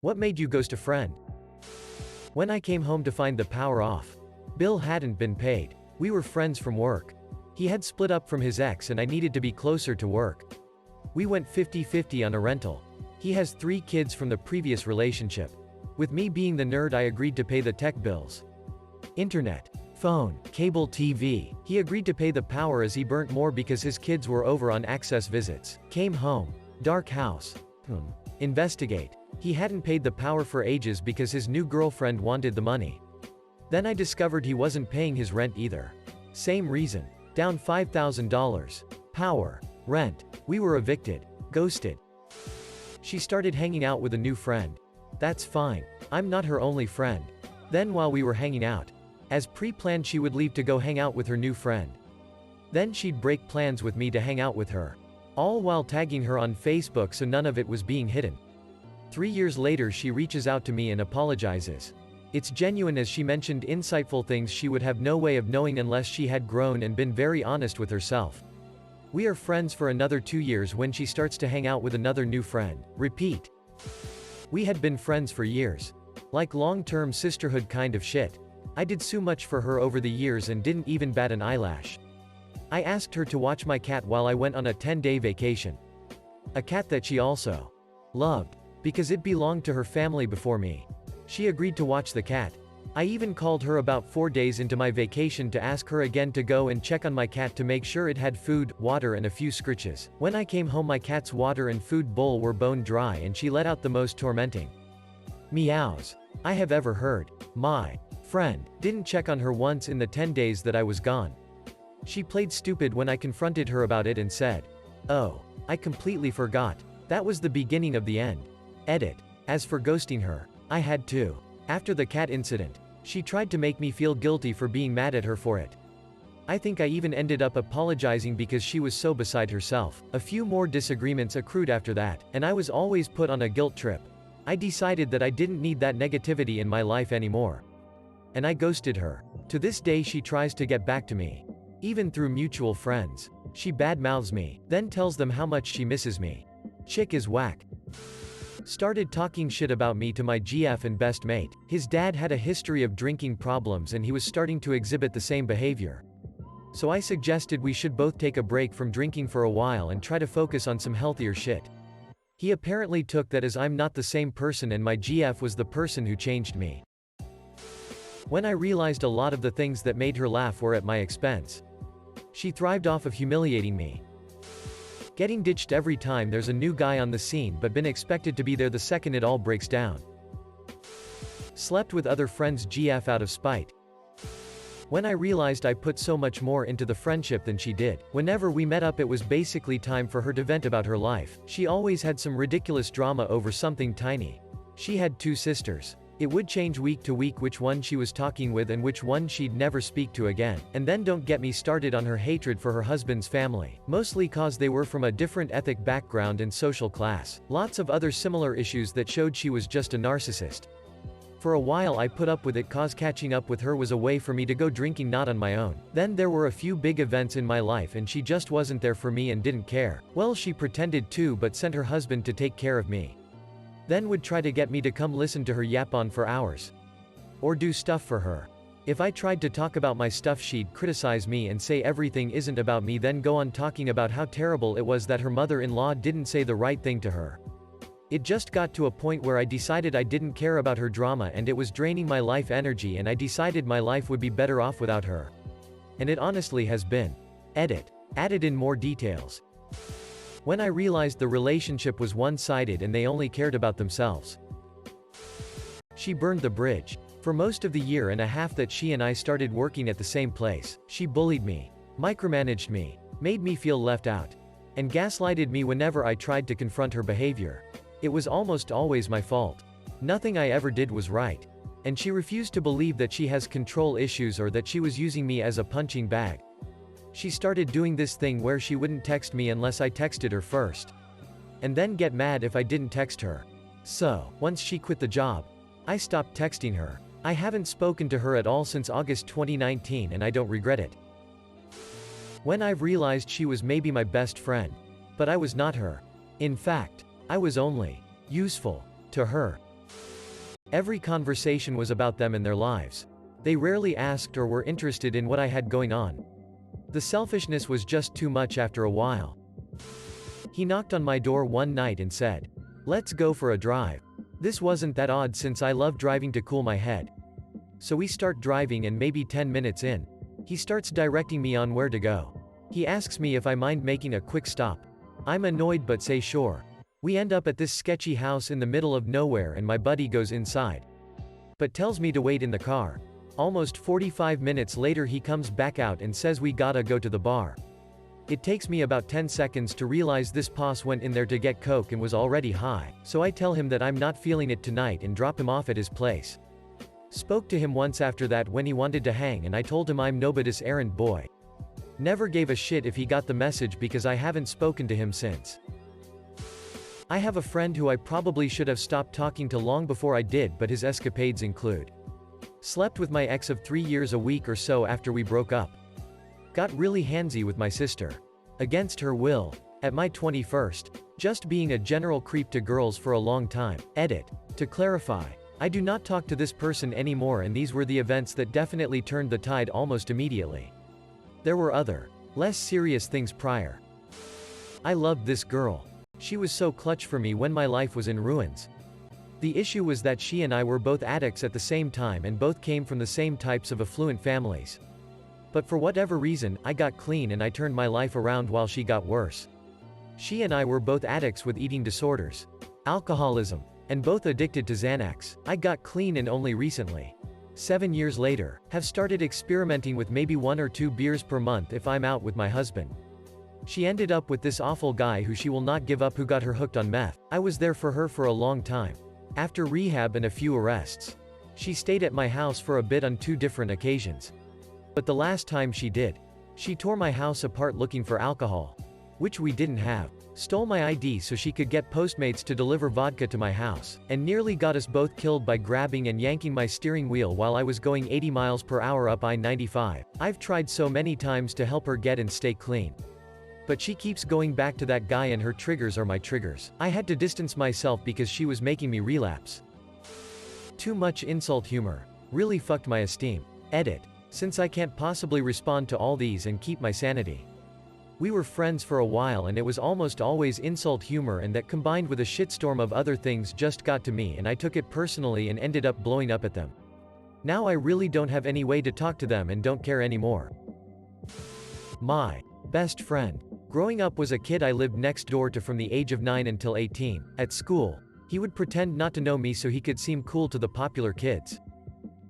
What made you ghost a friend? When I came home to find the power off. Bill hadn't been paid. We were friends from work. He had split up from his ex and I needed to be closer to work. We went 50-50 on a rental. He has 3 kids from the previous relationship. With me being the nerd, I agreed to pay the tech bills. Internet, phone, cable TV. He agreed to pay the power as he burnt more because his kids were over on access visits. Came home. Dark house. Investigate. He hadn't paid the power for ages because his new girlfriend wanted the money. Then I discovered he wasn't paying his rent either. Same reason. Down $5,000. Power. Rent. We were evicted. Ghosted. She started hanging out with a new friend. That's fine. I'm not her only friend. Then while we were hanging out, as pre-planned, she would leave to go hang out with her new friend. Then she'd break plans with me to hang out with her. All while tagging her on Facebook so none of it was being hidden. 3 years later she reaches out to me and apologizes. It's genuine as she mentioned insightful things she would have no way of knowing unless she had grown and been very honest with herself. We are friends for another 2 years when she starts to hang out with another new friend. Repeat. We had been friends for years. Like long-term sisterhood kind of shit. I did so much for her over the years and didn't even bat an eyelash. I asked her to watch my cat while I went on a 10-day vacation. A cat that she also loved, because it belonged to her family before me. She agreed to watch the cat. I even called her about 4 days into my vacation to ask her again to go and check on my cat to make sure it had food, water and a few scritches. When I came home my cat's water and food bowl were bone dry and she let out the most tormenting meows I have ever heard. My friend didn't check on her once in the 10 days that I was gone. She played stupid when I confronted her about it and said, "Oh, I completely forgot. That was the beginning of the end." Edit. As for ghosting her, I had to. After the cat incident, she tried to make me feel guilty for being mad at her for it. I think I even ended up apologizing because she was so beside herself. A few more disagreements accrued after that, and I was always put on a guilt trip. I decided that I didn't need that negativity in my life anymore. And I ghosted her. To this day she tries to get back to me. Even through mutual friends. She badmouths me, then tells them how much she misses me. Chick is whack. Started talking shit about me to my GF and best mate. His dad had a history of drinking problems and he was starting to exhibit the same behavior. So I suggested we should both take a break from drinking for a while and try to focus on some healthier shit. He apparently took that as I'm not the same person and my GF was the person who changed me. When I realized a lot of the things that made her laugh were at my expense. She thrived off of humiliating me. Getting ditched every time there's a new guy on the scene but been expected to be there the second it all breaks down. Slept with other friends' GF out of spite. When I realized I put so much more into the friendship than she did. Whenever we met up it was basically time for her to vent about her life. She always had some ridiculous drama over something tiny. She had 2 sisters. It would change week to week which one she was talking with and which one she'd never speak to again. And then don't get me started on her hatred for her husband's family, mostly cause they were from a different ethnic background and social class. Lots of other similar issues that showed she was just a narcissist. For a while I put up with it cause catching up with her was a way for me to go drinking not on my own. Then there were a few big events in my life and she just wasn't there for me and didn't care. Well, she pretended to but sent her husband to take care of me. Then would try to get me to come listen to her yap on for hours. Or do stuff for her. If I tried to talk about my stuff she'd criticize me and say everything isn't about me, then go on talking about how terrible it was that her mother-in-law didn't say the right thing to her. It just got to a point where I decided I didn't care about her drama and it was draining my life energy and I decided my life would be better off without her. And it honestly has been. Edit. Added in more details. When I realized the relationship was one-sided and they only cared about themselves. She burned the bridge. For most of the year and a half that she and I started working at the same place, she bullied me, micromanaged me, made me feel left out, and gaslighted me whenever I tried to confront her behavior. It was almost always my fault. Nothing I ever did was right. And she refused to believe that she has control issues or that she was using me as a punching bag. She started doing this thing where she wouldn't text me unless I texted her first. And then get mad if I didn't text her. So, once she quit the job, I stopped texting her. I haven't spoken to her at all since August 2019 and I don't regret it. When I've realized she was maybe my best friend. But I was not her. In fact, I was only useful to her. Every conversation was about them and their lives. They rarely asked or were interested in what I had going on. The selfishness was just too much after a while. He knocked on my door one night and said, "Let's go for a drive." This wasn't that odd since I love driving to cool my head. So we start driving, and maybe 10 minutes in, he starts directing me on where to go. He asks me if I mind making a quick stop. I'm annoyed but say sure. We end up at this sketchy house in the middle of nowhere, and my buddy goes inside, but tells me to wait in the car. Almost 45 minutes later he comes back out and says we gotta go to the bar. It takes me about 10 seconds to realize this boss went in there to get coke and was already high, so I tell him that I'm not feeling it tonight and drop him off at his place. Spoke to him once after that when he wanted to hang, and I told him I'm nobody's errand boy. Never gave a shit if he got the message because I haven't spoken to him since. I have a friend who I probably should have stopped talking to long before I did, but his escapades include: slept with my ex of 3 years a week or so after we broke up. Got really handsy with my sister. Against her will. At my 21st. Just being a general creep to girls for a long time. Edit. To clarify, I do not talk to this person anymore, and these were the events that definitely turned the tide almost immediately. There were other, less serious things prior. I loved this girl. She was so clutch for me when my life was in ruins. The issue was that she and I were both addicts at the same time and both came from the same types of affluent families. But for whatever reason, I got clean and I turned my life around while she got worse. She and I were both addicts with eating disorders, alcoholism, and both addicted to Xanax. I got clean and only recently, 7 years later, have started experimenting with maybe 1 or 2 beers per month if I'm out with my husband. She ended up with this awful guy who she will not give up, who got her hooked on meth. I was there for her for a long time. After rehab and a few arrests, she stayed at my house for a bit on 2 different occasions. But the last time she did, she tore my house apart looking for alcohol, which we didn't have, stole my ID so she could get Postmates to deliver vodka to my house, and nearly got us both killed by grabbing and yanking my steering wheel while I was going 80 miles per hour up I-95. I've tried so many times to help her get and stay clean, but she keeps going back to that guy, and her triggers are my triggers. I had to distance myself because she was making me relapse. Too much insult humor. Really fucked my esteem. Edit. Since I can't possibly respond to all these and keep my sanity. We were friends for a while and it was almost always insult humor, and that combined with a shitstorm of other things just got to me and I took it personally and ended up blowing up at them. Now I really don't have any way to talk to them and don't care anymore. My best friend. Growing up was a kid I lived next door to from the age of 9 until 18. At school, he would pretend not to know me so he could seem cool to the popular kids.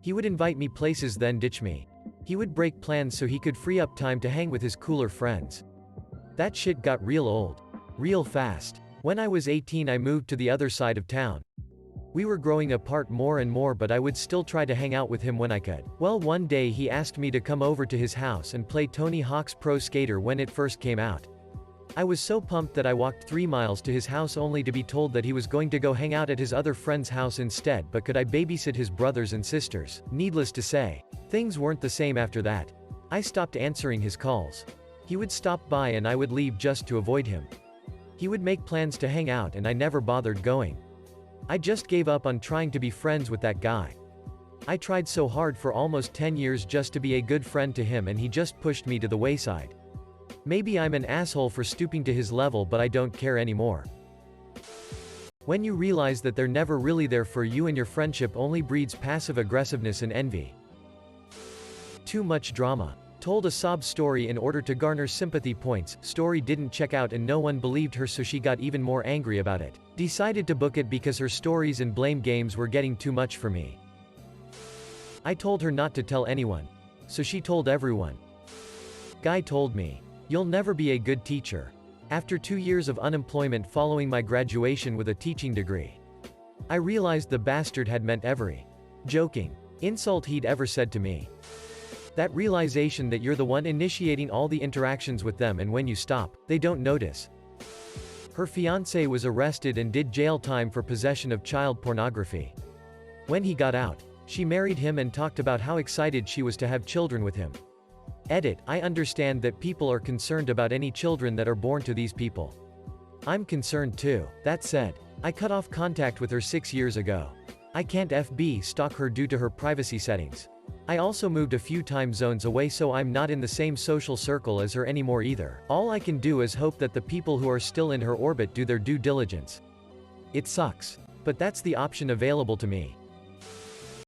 He would invite me places then ditch me. He would break plans so he could free up time to hang with his cooler friends. That shit got real old. Real fast. When I was 18 I moved to the other side of town. We were growing apart more and more, but I would still try to hang out with him when I could. Well, one day he asked me to come over to his house and play Tony Hawk's Pro Skater when it first came out. I was so pumped that I walked 3 miles to his house only to be told that he was going to go hang out at his other friend's house instead, but could I babysit his brothers and sisters. Needless to say, things weren't the same after that. I stopped answering his calls. He would stop by and I would leave just to avoid him. He would make plans to hang out and I never bothered going. I just gave up on trying to be friends with that guy. I tried so hard for almost 10 years just to be a good friend to him, and he just pushed me to the wayside. Maybe I'm an asshole for stooping to his level, but I don't care anymore. When you realize that they're never really there for you and your friendship only breeds passive aggressiveness and envy. Too much drama. Told a sob story in order to garner sympathy points. Story didn't check out and no one believed her, so she got even more angry about it. Decided to book it because her stories and blame games were getting too much for me. I told her not to tell anyone, so she told everyone. Guy told me, "You'll never be a good teacher." After 2 years of unemployment following my graduation with a teaching degree, I realized the bastard had meant every joking insult he'd ever said to me. That realization that you're the one initiating all the interactions with them, and when you stop, they don't notice. Her fiancé was arrested and did jail time for possession of child pornography. When he got out, she married him and talked about how excited she was to have children with him. Edit. I understand that people are concerned about any children that are born to these people. I'm concerned too. That said, I cut off contact with her 6 years ago. I can't FB stalk her due to her privacy settings. I also moved a few time zones away, so I'm not in the same social circle as her anymore either. All I can do is hope that the people who are still in her orbit do their due diligence. It sucks. But that's the option available to me.